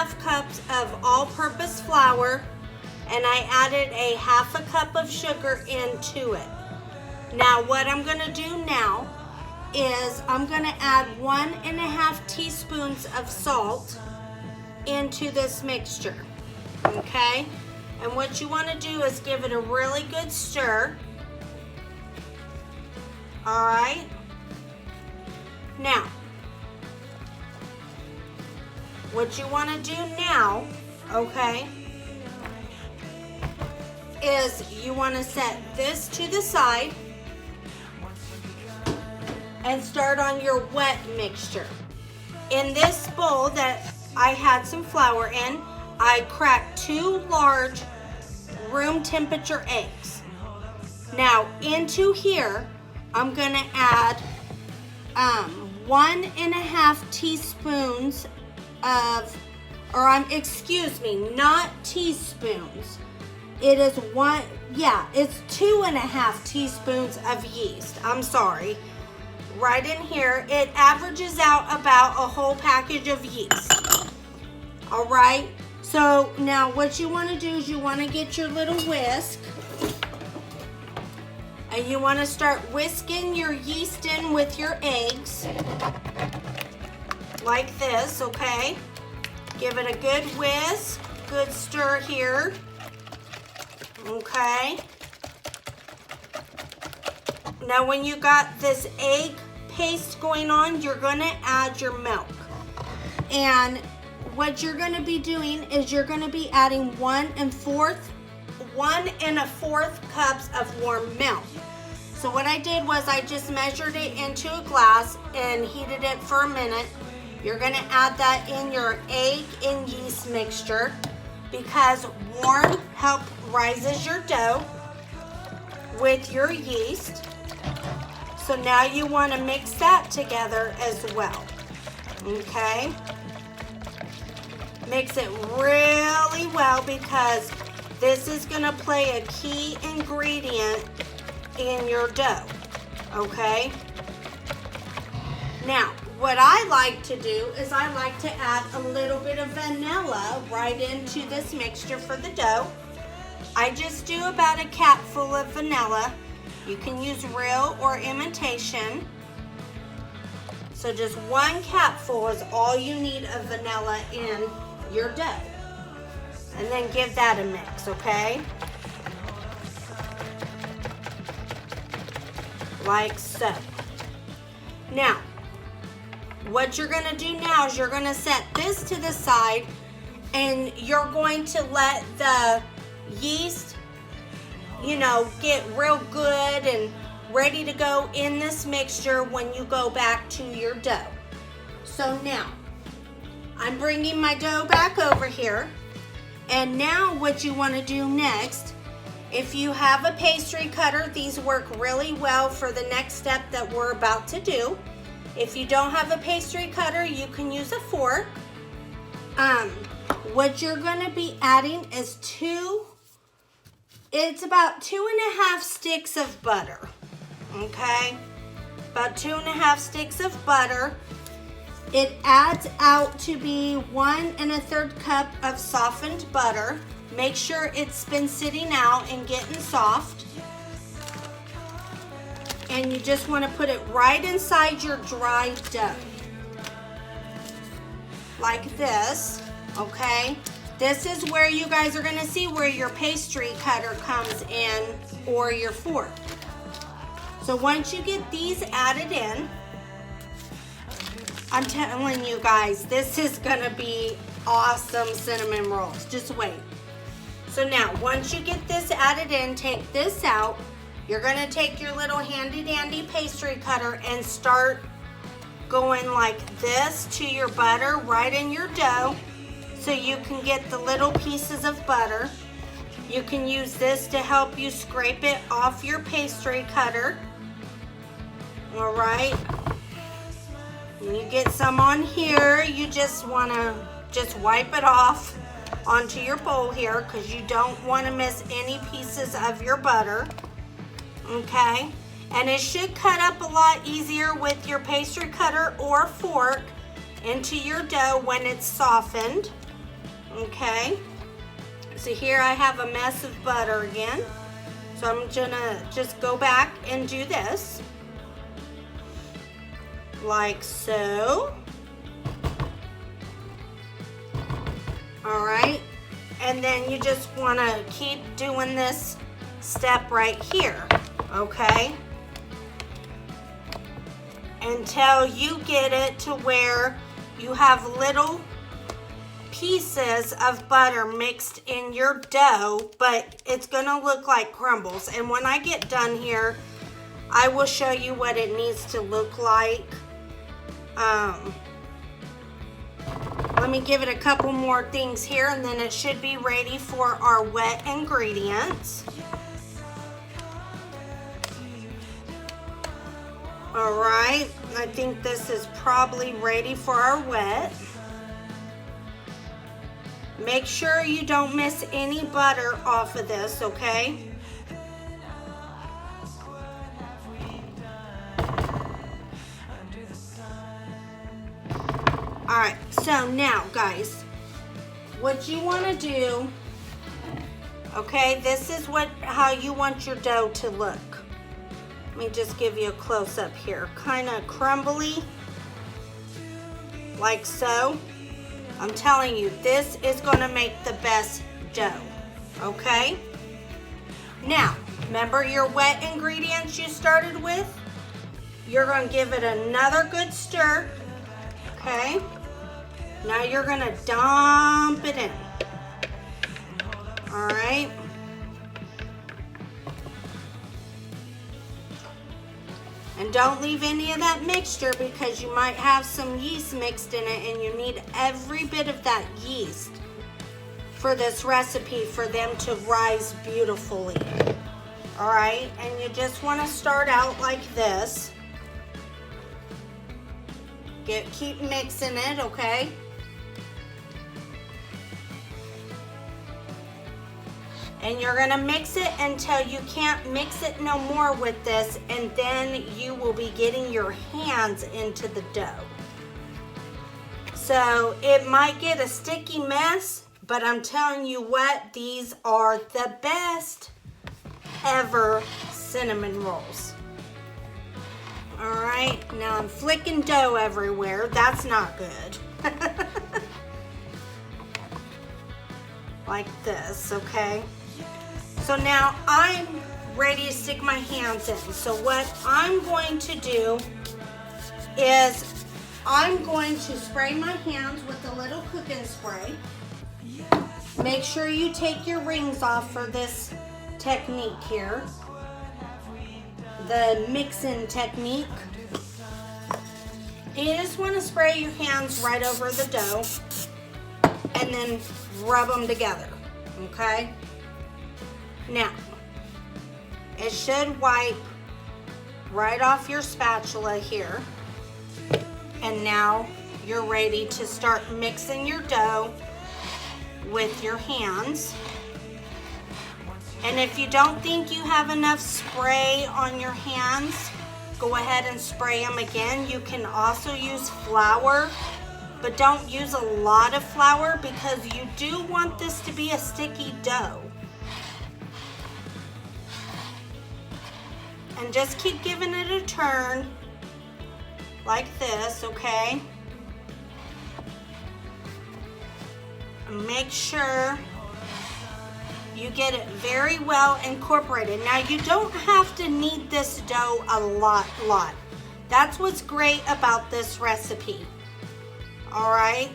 1.5 cups of all-purpose flour, and I added a 1/2 cup of sugar into it. Now what I'm gonna do now is I'm gonna add 1.5 teaspoons of salt into this mixture, okay? And what you wanna do is give it a really good stir. All right. Now, what you want to do now, okay, is you want to set this to the side and start on your wet mixture. In this bowl that I had some flour in, I cracked 2 large room temperature eggs. Now, into here, I'm gonna add 1.5 teaspoons of, excuse me, not teaspoons. It is it's 2.5 teaspoons of yeast. I'm sorry. Right in here, it averages out about a whole package of yeast. All right. So now what you want to do is you want to get your little whisk. And you want to start whisking your yeast in with your eggs, like this, okay? Give it a good whisk, good stir here, okay? Now when you got this egg paste going on, you're gonna add your milk. And what you're gonna be doing is you're gonna be adding 1 1.25 cups of warm milk. So what I did was I just measured it into a glass and heated it for a minute. You're gonna add that in your egg and yeast mixture because warm rises your dough with your yeast. So now you wanna mix that together as well, okay? Mix it really well because this is gonna play a key ingredient in your dough, okay? Now, what I like to do is I like to add a little bit of vanilla right into this mixture for the dough. I just do about a capful of vanilla. You can use real or imitation. So just 1 capful is all you need of vanilla in your dough. And then give that a mix, okay? Like so. Now, what you're gonna do now is you're gonna set this to the side and you're going to let the yeast, you know, get real good and ready to go in this mixture when you go back to your dough. So now, I'm bringing my dough back over here. And now what you wanna do next, if you have a pastry cutter, these work really well for the next step that we're about to do. If you don't have a pastry cutter, you can use a fork. What you're gonna be adding is it's about 2.5 sticks of butter, okay? About 2.5 sticks of butter. It adds out to be 1 1/3 cup of softened butter. Make sure it's been sitting out and getting soft. And you just want to put it right inside your dry dough. Like this, okay? This is where you guys are going to see where your pastry cutter comes in or your fork. So once you get these added in, I'm telling you guys, this is going to be awesome cinnamon rolls. Just wait. So now, once you get this added in, take this out. You're gonna take your little handy dandy pastry cutter and start going like this to your butter right in your dough so you can get the little pieces of butter. You can use this to help you scrape it off your pastry cutter. All right. When you get some on here, you just wanna wipe it off onto your bowl here because you don't want to miss any pieces of your butter, okay? And it should cut up a lot easier with your pastry cutter or fork into your dough when it's softened, Okay, so here I have a mess of butter again. So I'm gonna just go back and do this, like so. All right, and then you just wanna keep doing this step right here, okay? Until you get it to where you have little pieces of butter mixed in your dough, but it's gonna look like crumbles. And when I get done here, I will show you what it needs to look like. Let me give it a couple more things here, and then it should be ready for our wet ingredients. All right, I think this is probably ready for our wet. Make sure you don't miss any butter off of this, okay? All right, so now guys, what you want to do, okay, this is how you want your dough to look. Let me just give you a close up here. Kind of crumbly, like so. I'm telling you, this is going to make the best dough, okay? Now, remember your wet ingredients you started with? You're going to give it another good stir, okay? Now you're going to dump it in, all right? And don't leave any of that mixture because you might have some yeast mixed in it, and you need every bit of that yeast for this recipe for them to rise beautifully. All right, and you just want to start out like this. Keep mixing it, okay? And you're gonna mix it until you can't mix it no more with this, and then you will be getting your hands into the dough. So it might get a sticky mess, but I'm telling you what, these are the best ever cinnamon rolls. All right, now I'm flicking dough everywhere. That's not good. Like this, okay? So now I'm ready to stick my hands in. So what I'm going to do is I'm going to spray my hands with a little cooking spray. Make sure you take your rings off for this technique here, the mixing technique. You just want to spray your hands right over the dough and then rub them together, okay? Now, it should wipe right off your spatula here. And now you're ready to start mixing your dough with your hands. And if you don't think you have enough spray on your hands, go ahead and spray them again. You can also use flour, but don't use a lot of flour because you do want this to be a sticky dough. And just keep giving it a turn like this, okay? And make sure you get it very well incorporated. Now you don't have to knead this dough a lot. That's what's great about this recipe. All right?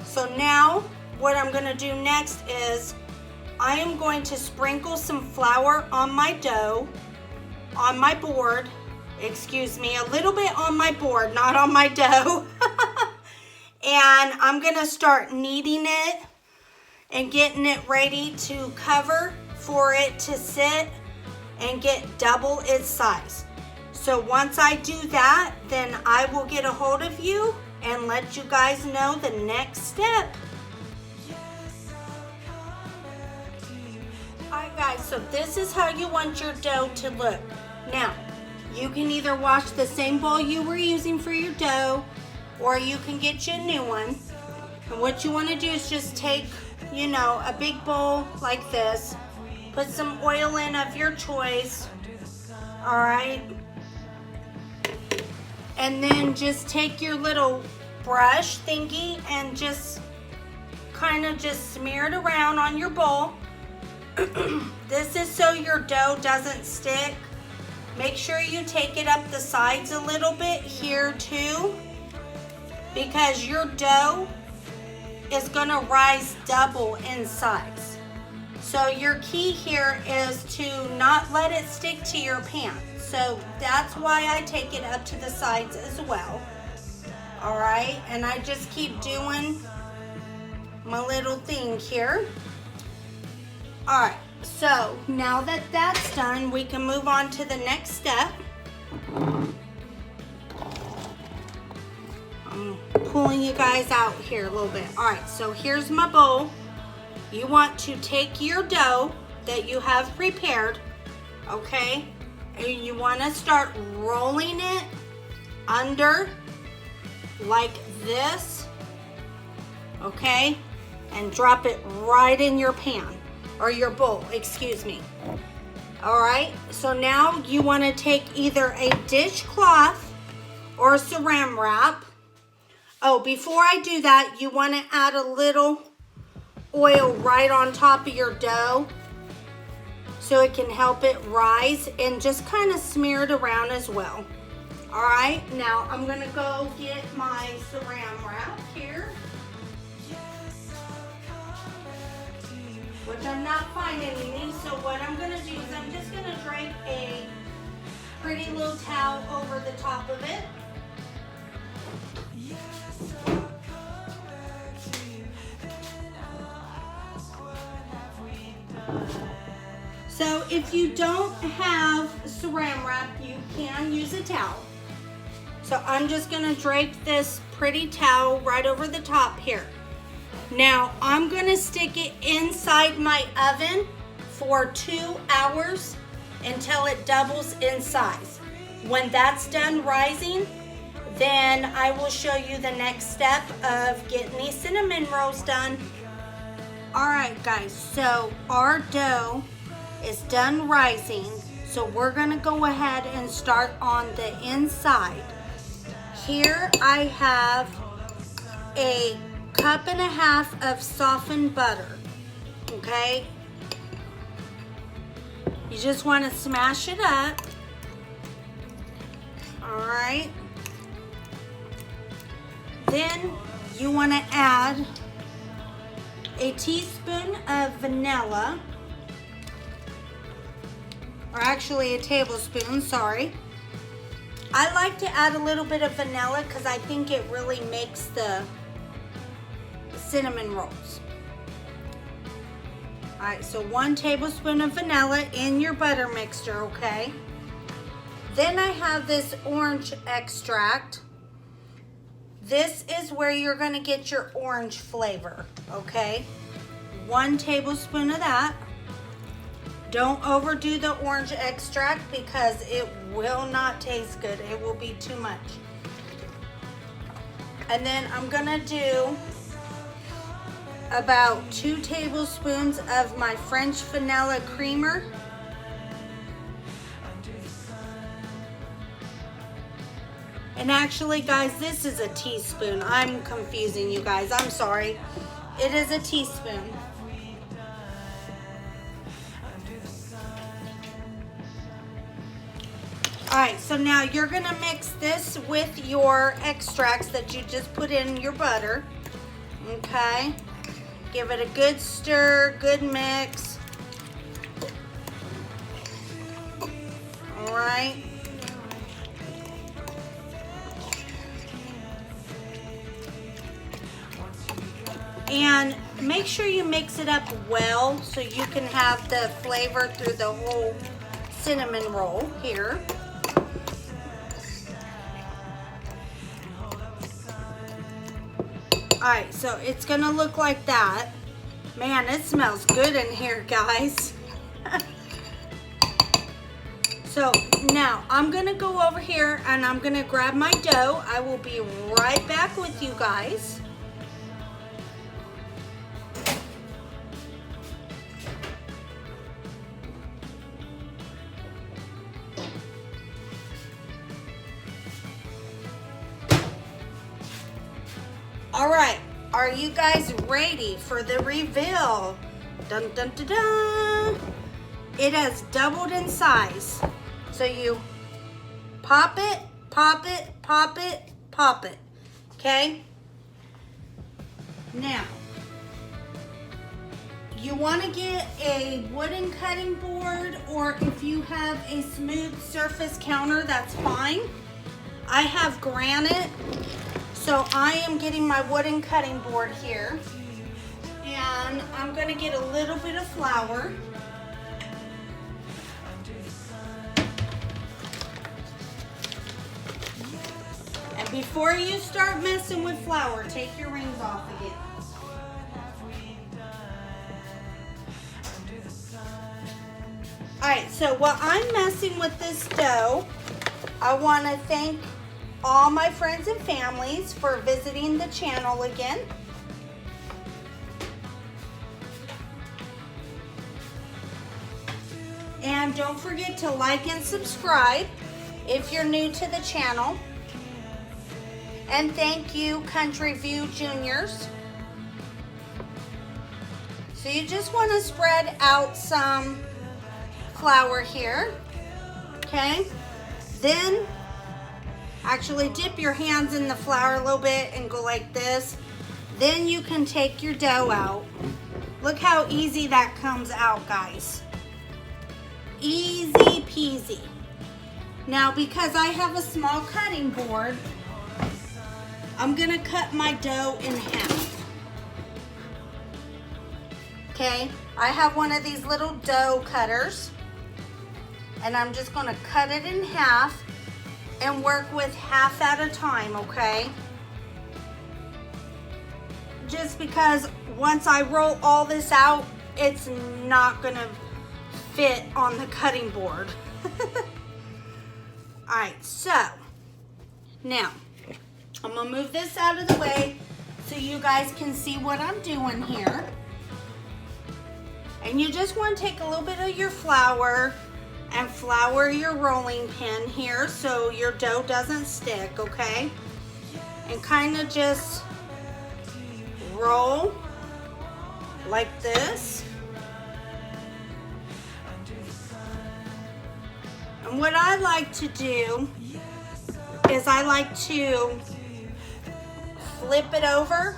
So now what I'm gonna do next is I am going to sprinkle some flour on my dough, on my board, excuse me, a little bit on my board, not on my dough. And I'm gonna start kneading it and getting it ready to cover for it to sit and get double its size. So once I do that, then I will get a hold of you and let you guys know the next step. Alright guys, so this is how you want your dough to look. Now, you can either wash the same bowl you were using for your dough, or you can get you a new one. And what you want to do is just take, you know, a big bowl like this, put some oil in of your choice, all right? And then just take your little brush thingy and just kind of just smear it around on your bowl. This is so your dough doesn't stick. Make sure you take it up the sides a little bit here too, because your dough is gonna rise double in size. So your key here is to not let it stick to your pan. So that's why I take it up to the sides as well. All right, and I just keep doing my little thing here. All right, so now that that's done, we can move on to the next step. I'm pulling you guys out here a little bit. All right, so here's my bowl. You want to take your dough that you have prepared, okay? And you want to start rolling it under like this, okay? And drop it right in your pan, or your bowl, excuse me. All right, so now you want to take either a dishcloth or saran wrap. Oh, before I do that, you want to add a little oil right on top of your dough so it can help it rise, and just kind of smear it around as well. All right, now I'm gonna go get my saran wrap here, which I'm not finding any. So what I'm gonna do is I'm just gonna drape a pretty little towel over the top of it. So if you don't have saran wrap, you can use a towel. So I'm just gonna drape this pretty towel right over the top here. Now I'm gonna stick it inside my oven for 2 hours until it doubles in size. When that's done rising, then I will show you the next step of getting these cinnamon rolls done. All right guys, so our dough is done rising, so we're gonna go ahead and start on the inside. Here I have a 1.5 cups of softened butter, okay? You just wanna smash it up, all right? Then you wanna add a teaspoon of vanilla, or actually a tablespoon, sorry. I like to add a little bit of vanilla because I think it really makes the cinnamon rolls. All right, so 1 tablespoon of vanilla in your butter mixture, okay? Then I have this orange extract. This is where you're gonna get your orange flavor, okay? 1 tablespoon of that. Don't overdo the orange extract because it will not taste good. It will be too much. And then I'm gonna do about 2 tablespoons of my French vanilla creamer. And actually guys, this is a teaspoon. I'm confusing you guys, I'm sorry. It is a teaspoon. All right, so now you're gonna mix this with your extracts that you just put in your butter, okay? Give it a good stir, good mix. All right. And make sure you mix it up well so you can have the flavor through the whole cinnamon roll here. All right, so it's gonna look like that. Man, it smells good in here, guys. So now I'm gonna go over here and I'm gonna grab my dough. I will be right back with you guys. All right, are you guys ready for the reveal? Dun, dun, dun, dun. It has doubled in size. So you pop it, pop it, pop it, pop it, okay? Now, you want to get a wooden cutting board, or if you have a smooth surface counter, that's fine. I have granite, so I am getting my wooden cutting board here. And I'm going to get a little bit of flour. And before you start messing with flour, take your rings off again. Alright, so while I'm messing with this dough, I want to thank all my friends and families for visiting the channel again. And don't forget to like and subscribe if you're new to the channel. And thank you, Country View Juniors. So you just want to spread out some flour here, okay? Then actually dip your hands in the flour a little bit and go like this. Then you can take your dough out. Look how easy that comes out, guys. Easy peasy. Now, because I have a small cutting board, I'm gonna cut my dough in half. Okay, I have one of these little dough cutters, and I'm just gonna cut it in half and work with half at a time, okay? Just because once I roll all this out, it's not gonna fit on the cutting board. All right, so now I'm gonna move this out of the way so you guys can see what I'm doing here. And you just want to take a little bit of your flour and flour your rolling pin here so your dough doesn't stick, okay? And kind of just roll like this. And what I like to do is I like to flip it over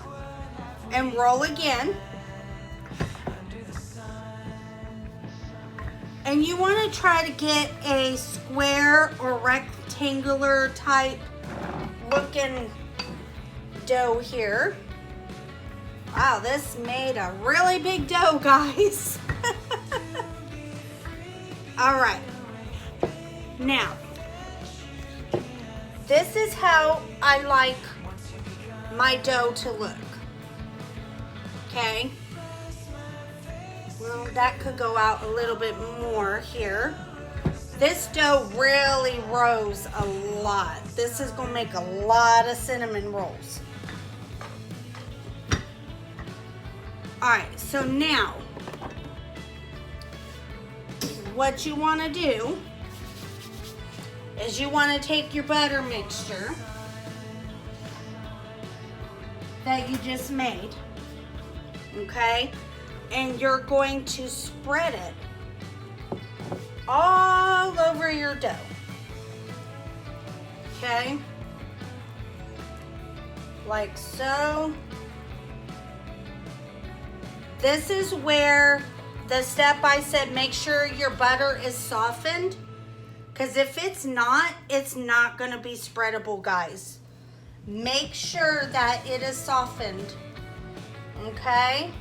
and roll again. And you want to try to get a square or rectangular type looking dough here. Wow, this made a really big dough, guys. All right. Now, this is how I like my dough to look. Okay. Well, that could go out a little bit more here. This dough really rose a lot. This is going to make a lot of cinnamon rolls. Alright, so now, what you want to do is you want to take your butter mixture that you just made, okay? And you're going to spread it all over your dough, okay? Like so. This is where the step I said, make sure your butter is softened, because if it's not going to be spreadable, guys. Make sure that it is softened, okay?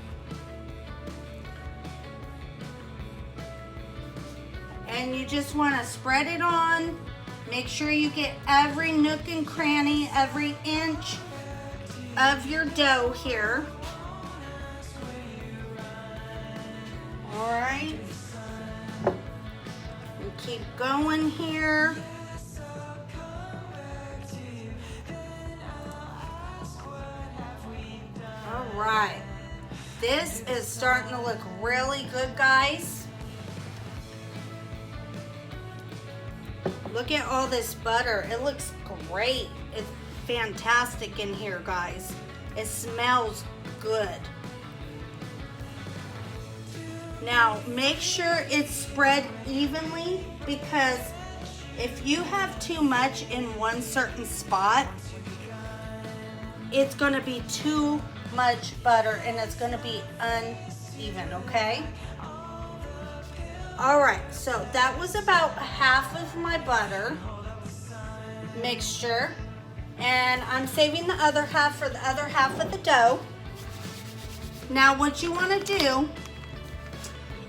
And you just want to spread it on. Make sure you get every nook and cranny, every inch of your dough here. All right. And keep going here. All right. This is starting to look really good, guys. Look at all this butter. It looks great. It's fantastic in here, guys. It smells good. Now make sure it's spread evenly, because if you have too much in one certain spot, it's going to be too much butter and it's going to be uneven, okay? All right, so that was about half of my butter mixture, and I'm saving the other half for the other half of the dough. Now what you want to do,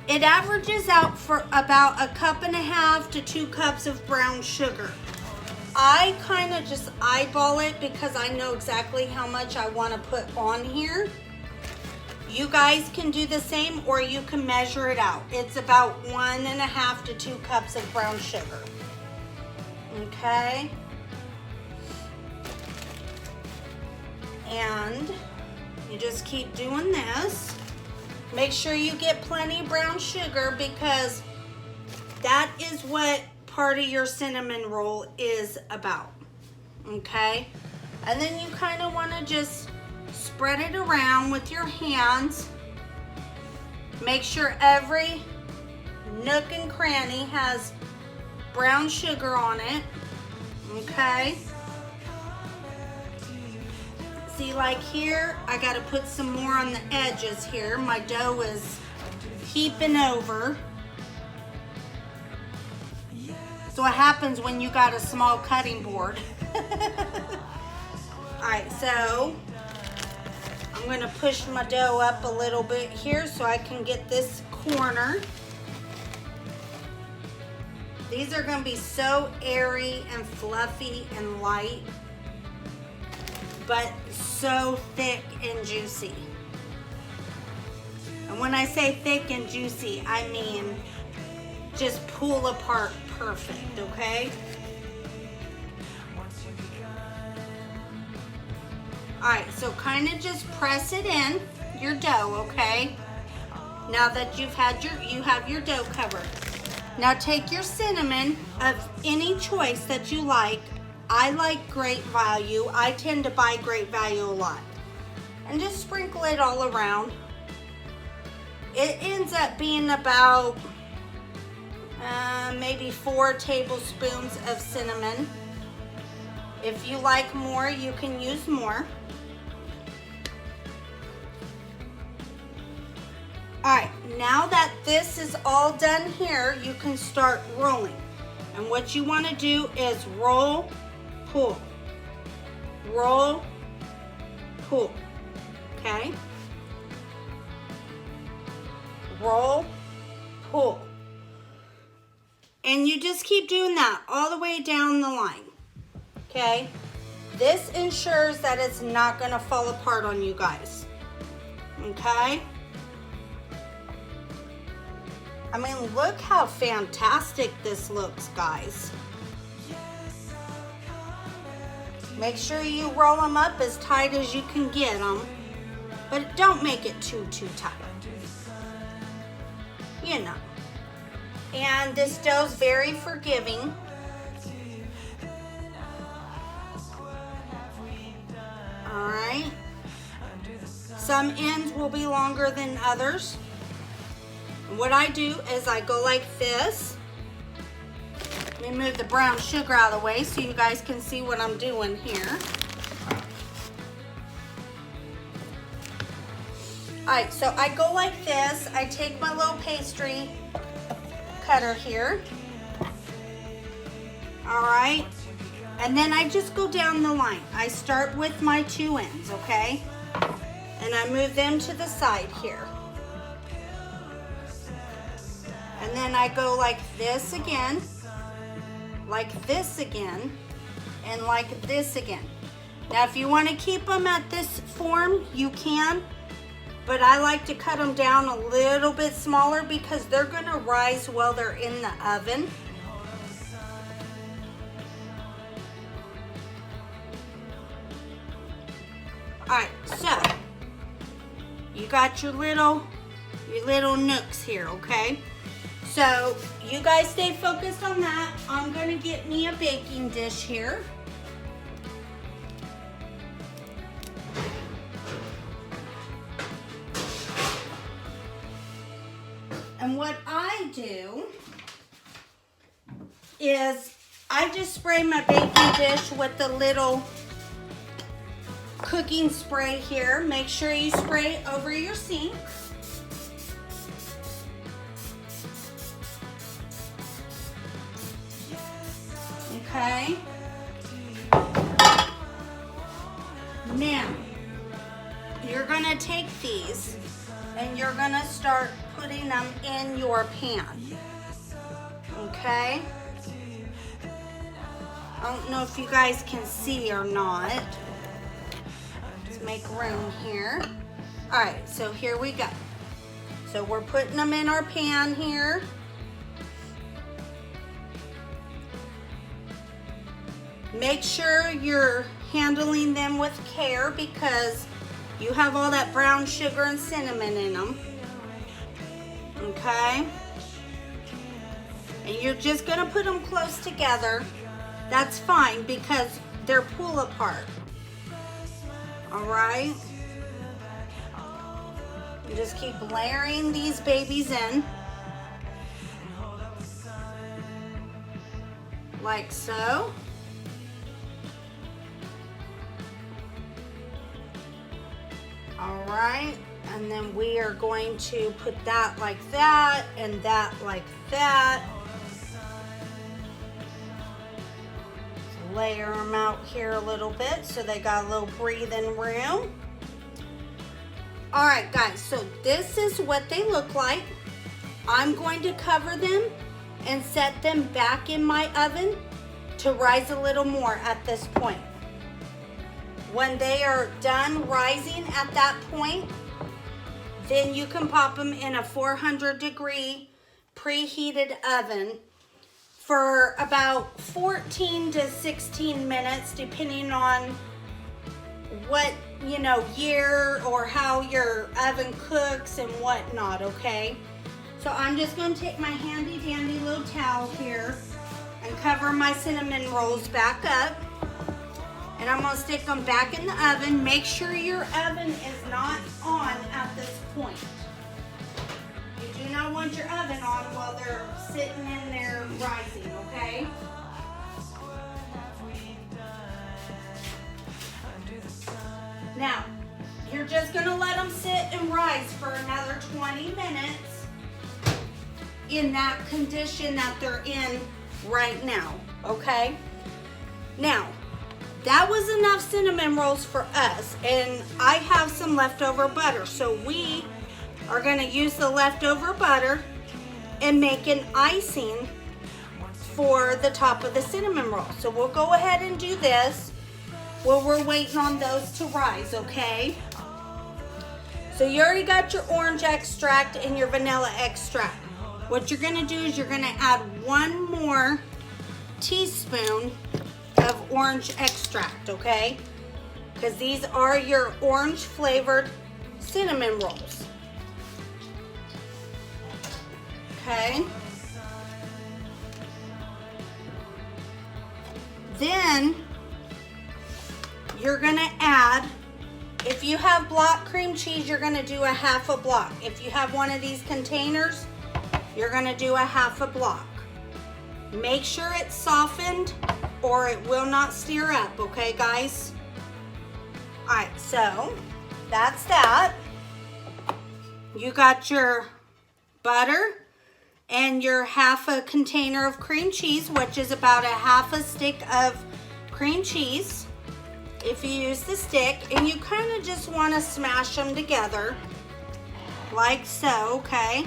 it averages out for about 1.5 cups to 2 cups of brown sugar. I kind of just eyeball it because I know exactly how much I want to put on here. You guys can do the same, or you can measure it out. It's about 1.5 to 2 cups of brown sugar. Okay. And you just keep doing this. Make sure you get plenty of brown sugar, because that is what part of your cinnamon roll is about. Okay? And then you kind of want to just spread it around with your hands. Make sure every nook and cranny has brown sugar on it. Okay? See, like here, I got to put some more on the edges here. My dough is heaping over. So what happens when you got a small cutting board. All right, so I'm going to push my dough up a little bit here so I can get this corner. These are going to be so airy and fluffy and light, but so thick and juicy. And when I say thick and juicy, I mean just pull apart perfect, okay? All right, so kind of just press it in your dough, okay? Now that you have your dough covered. Now take your cinnamon of any choice that you like. I like Great Value. I tend to buy Great Value a lot. And just sprinkle it all around. It ends up being about maybe 4 tablespoons of cinnamon. If you like more, you can use more. All right, now that this is all done here, you can start rolling. And what you want to do is roll, pull, roll, pull, okay? Roll, pull. And you just keep doing that all the way down the line, okay? This ensures that it's not gonna fall apart on you guys, okay? I mean, look how fantastic this looks, guys. Make sure you roll them up as tight as you can get them, but don't make it too tight. You know. And this dough's very forgiving. All right. Some ends will be longer than others. What I do is I go like this. Let me move the brown sugar out of the way so you guys can see what I'm doing here. All right, so I go like this. I take my little pastry cutter here. All right, and then I just go down the line. I start with my 2 ends, okay? And I move them to the side here. And then I go like this again, like this again, and like this again. Now, if you want to keep them at this form, you can, but I like to cut them down a little bit smaller because they're going to rise while they're in the oven. All right, so you got your little nooks here, okay? So you guys stay focused on that. I'm gonna get me a baking dish here. And what I do is I just spray my baking dish with the little cooking spray here. Make sure you spray over your sink. Okay. Now, you're gonna take these and you're gonna start putting them in your pan. Okay? I don't know if you guys can see or not. Let's make room here. All right, so here we go. So we're putting them in our pan here. Make sure you're handling them with care because you have all that brown sugar and cinnamon in them. Okay? And you're just gonna put them close together. That's fine because they're pull apart. All right? You just keep layering these babies in. Like so. All right, and then we are going to put that like that and that like that. Layer them out here a little bit so they got a little breathing room. All right, guys, so this is what they look like. I'm going to cover them and set them back in my oven to rise a little more at this point. When they are done rising at that point, then you can pop them in a 400-degree preheated oven for about 14 to 16 minutes, depending on what, year or how your oven cooks and whatnot, okay? So I'm just gonna take my handy dandy little towel here and cover my cinnamon rolls back up. And I'm gonna stick them back in the oven. Make sure your oven is not on at this point. You do not want your oven on while they're sitting in there rising, okay? Now, you're just gonna let them sit and rise for another 20 minutes in that condition that they're in right now, okay? Now, that was enough cinnamon rolls for us, and I have some leftover butter. So we are gonna use the leftover butter and make an icing for the top of the cinnamon roll. So we'll go ahead and do this while we're waiting on those to rise, okay? So you already got your orange extract and your vanilla extract. What you're gonna do is you're gonna add 1 more teaspoon of orange extract, okay? Because these are your orange flavored cinnamon rolls. Okay? Then you're gonna add, if you have block cream cheese, you're gonna do a 1/2 block. If you have one of these containers, you're gonna do a 1/2 block. Make sure it's softened or it will not stir up, okay guys? All right, so that's that. You got your butter and your 1/2 container of cream cheese, which is about a 1/2 stick of cream cheese if you use the stick, and you kind of just want to smash them together like so, okay?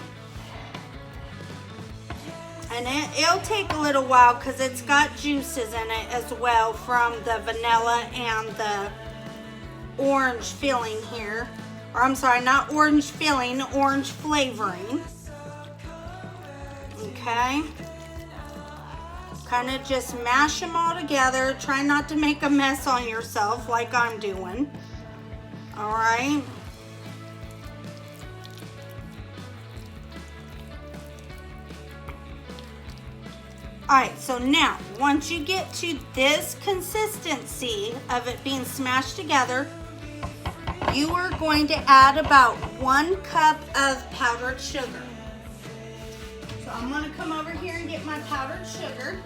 And it'll take a little while because it's got juices in it as well from the vanilla and the orange filling here. Or I'm sorry, not orange filling, orange flavoring. Okay. Kind of just mash them all together. Try not to make a mess on yourself like I'm doing. All right. All right, so now, once you get to this consistency of it being smashed together, you are going to add about 1 cup of powdered sugar. So I'm gonna come over here and get my powdered sugar.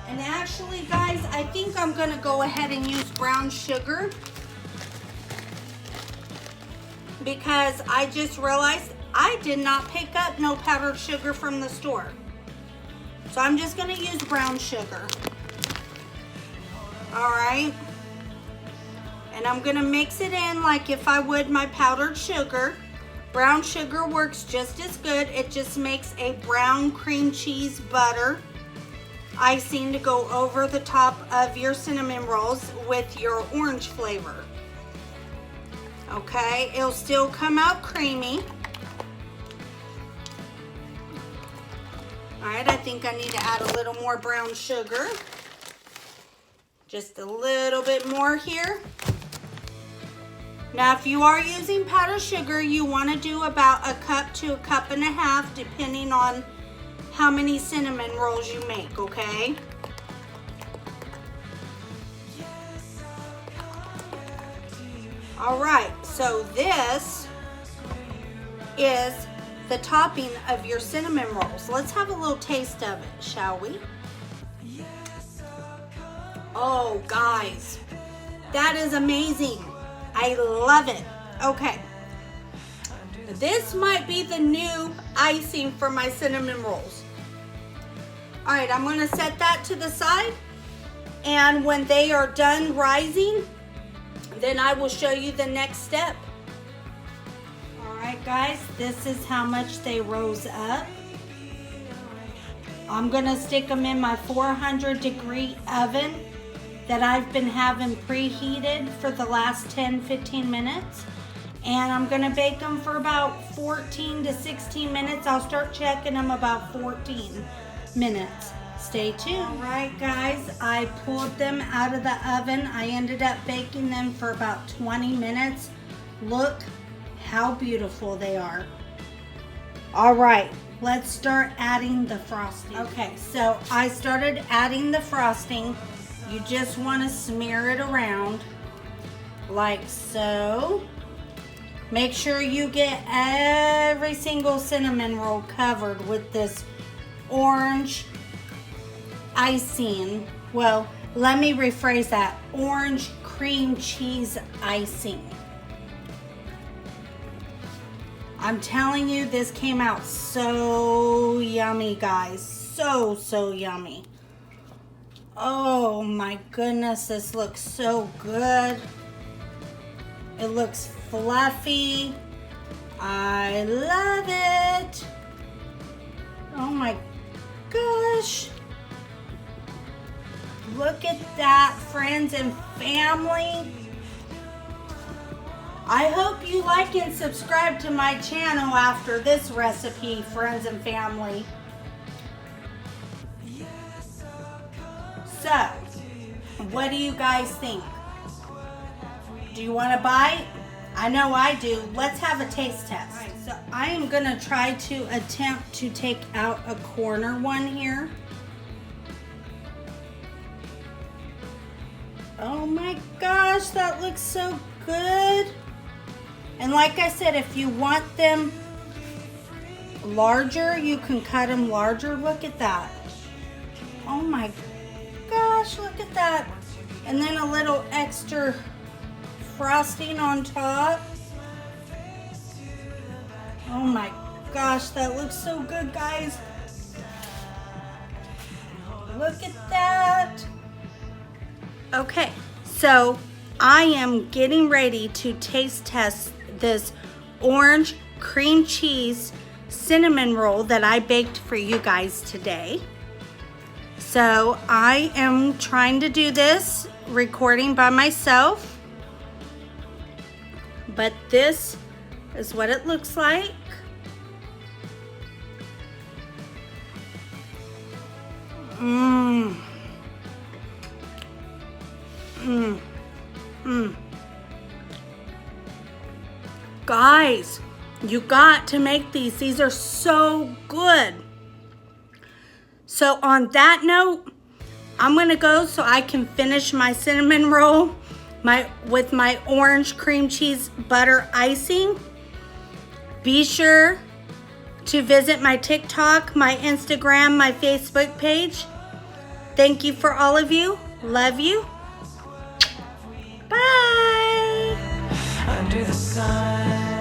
And actually, guys, I think I'm gonna go ahead and use brown sugar because I just realized I did not pick up no powdered sugar from the store. So I'm just gonna use brown sugar. All right. And I'm gonna mix it in like if I would my powdered sugar. Brown sugar works just as good. It just makes a brown cream cheese butter icing to go over the top of your cinnamon rolls with your orange flavor. Okay, it'll still come out creamy. All right, I think I need to add a little more brown sugar. Just a little bit more here. Now, if you are using powdered sugar, you want to do about a cup to a cup and a half, depending on how many cinnamon rolls you make, okay? All right, so this is the topping of your cinnamon rolls. Let's have a little taste of it, shall we? Oh, guys, that is amazing. I love it. Okay. This might be the new icing for my cinnamon rolls. All right, I'm gonna set that to the side, and when they are done rising, then I will show you the next step. All right, guys, this is how much they rose up. I'm gonna stick them in my 400-degree oven that I've been having preheated for the last 10-15 minutes. And I'm gonna bake them for about 14 to 16 minutes. I'll start checking them about 14 minutes. Stay tuned. All right, guys, I pulled them out of the oven. I ended up baking them for about 20 minutes. Look how beautiful they are. All right, let's start adding the frosting. Okay, so I started adding the frosting. You just wanna smear it around like so. Make sure you get every single cinnamon roll covered with this orange icing. Well, let me rephrase that. Orange cream cheese icing. I'm telling you, this came out so yummy, guys. So yummy. Oh my goodness, this looks so good. It looks fluffy. I love it. Oh my gosh. Look at that, friends and family. I hope you like and subscribe to my channel after this recipe, friends and family. So, what do you guys think? Do you want to bite? I know I do. Let's have a taste test. All right, so I am going to try to attempt to take out a corner one here. Oh my gosh, that looks so good. And like I said, if you want them larger, you can cut them larger. Look at that. Oh my gosh, look at that. And then a little extra frosting on top. Oh my gosh, that looks so good, guys. Look at that. Okay, so I am getting ready to taste test this orange cream cheese cinnamon roll that I baked for you guys today. So I am trying to do this recording by myself. But this is what it looks like. Guys, you got to make these. These are so good. So on that note, I'm gonna go so I can finish my cinnamon roll with my orange cream cheese butter icing. Be sure to visit my TikTok, my Instagram, my Facebook page. Thank you for all of you. Love you. Bye. Under the sun.